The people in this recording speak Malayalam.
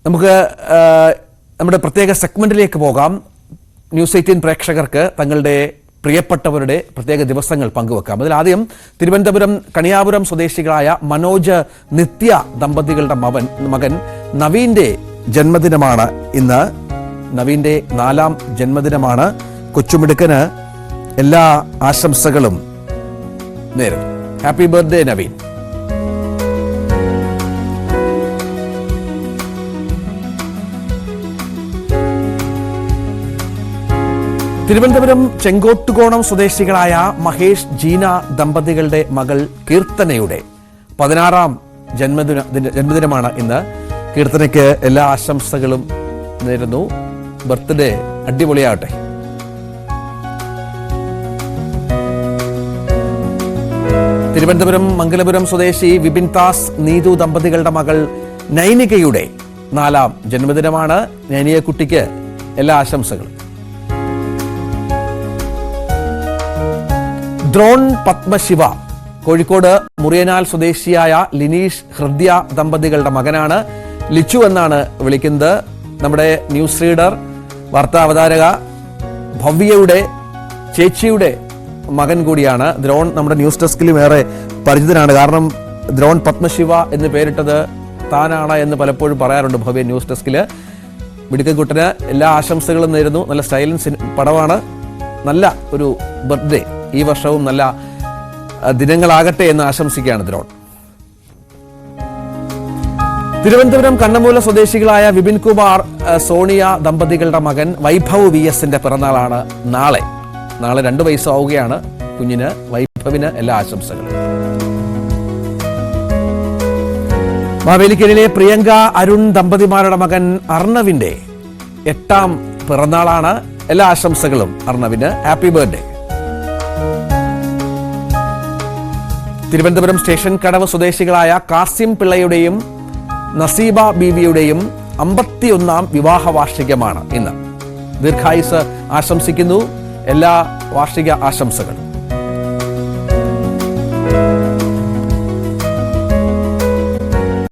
നമുക്ക് നമ്മുടെ പ്രത്യേക സെഗ്മെന്റിലേക്ക് പോകാം. ന്യൂസ് 18 പ്രേക്ഷകർക്ക് തങ്ങളുടെ പ്രിയപ്പെട്ടവരുടെ പ്രത്യേക ദിവസങ്ങൾ പങ്കുവെക്കാം. അതിലാദ്യം തിരുവനന്തപുരം കണിയാപുരം സ്വദേശികളായ മനോജ് നിത്യ ദമ്പതികളുടെ മകൻ നവീന്റെ ജന്മദിനമാണ് ഇന്ന്. നവീന്റെ 4ാം ജന്മദിനമാണ്. കൊച്ചുമിടുക്കന് എല്ലാ ആശംസകളും നേരുന്നു. Happy birthday Naveen. തിരുവനന്തപുരം ചെങ്കോട്ടുകോണം സ്വദേശികളായ മഹേഷ് ജീന ദമ്പതികളുടെ മകൾ കീർത്തനയുടെ 16ാം ജന്മദിനമാണ് ഇന്ന്. കീർത്തനയ്ക്ക് എല്ലാ ആശംസകളും നേരുന്നു. ബർത്ത്ഡേ അടിപൊളിയാകട്ടെ. തിരുവനന്തപുരം മംഗലപുരം സ്വദേശി വിപിൻ ദാസ് നീതു ദമ്പതികളുടെ മകൾ നൈനികയുടെ 4ാം ജന്മദിനമാണ്. നൈനിക കുട്ടിക്ക് എല്ലാ ആശംസകളും. ദ്രോൺ പത്മശിവ കോഴിക്കോട് മുറിയനാൽ സ്വദേശിയായ ലിനീഷ് ഹൃദയ ദമ്പതികളുടെ മകനാണ്. ലിച്ചു എന്നാണ് വിളിക്കുന്നത്. നമ്മുടെ ന്യൂസ് റീഡർ, വാർത്താ അവതാരക ഭവ്യയുടെ ചേച്ചിയുടെ മകൻ കൂടിയാണ്. ദ്രോൺ നമ്മുടെ ന്യൂസ് ഡെസ്കിലും ഏറെ പരിചിതനാണ്. കാരണം ദ്രോൺ പത്മശിവ എന്ന് പേരിട്ടത് താനാണ് എന്ന് പലപ്പോഴും പറയാറുണ്ട് ഭവ്യ ന്യൂസ് ഡെസ്കിൽ. മിടുക്കൻകുട്ടന് എല്ലാ ആശംസകളും നേരുന്നു. നല്ല സ്റ്റൈലൻ പടമാണ്. നല്ല ഒരു ബർത്ത്ഡേ ഈ വർഷവും നല്ല ദിനങ്ങളാകട്ടെ എന്ന് ആശംസിക്കുകയാണ് ദ്രോൺ. തിരുവനന്തപുരം കണ്ണമൂല സ്വദേശികളായ വിപിൻ കുമാർ സോണിയ ദമ്പതികളുടെ മകൻ വൈഭവ് VSന്റെ പിറന്നാളാണ് നാളെ 2 വയസ്സാവുകയാണ് കുഞ്ഞിന്. വൈഭവിന് എല്ലാ ആശംസകളും. മാവേലിക്കരയിലെ പ്രിയങ്ക അരുൺ ദമ്പതിമാരുടെ മകൻ അർണവിന്റെ 8ാം പിറന്നാളാണ്. എല്ലാ ആശംസകളും അർണവിന്. Happy birthday. Thiruvananthapuram station Kadavu സ്വദേശികളായ കാസിം പിള്ളയുടെയും നസീബ ബീവിയുടെയും 51ാം വിവാഹ വാർഷികമാണ് ഇന്ന്. ദീർഘായുസ് ആശംസിക്കുന്നു. എല്ലാ വാർഷിക ആശംസകളും.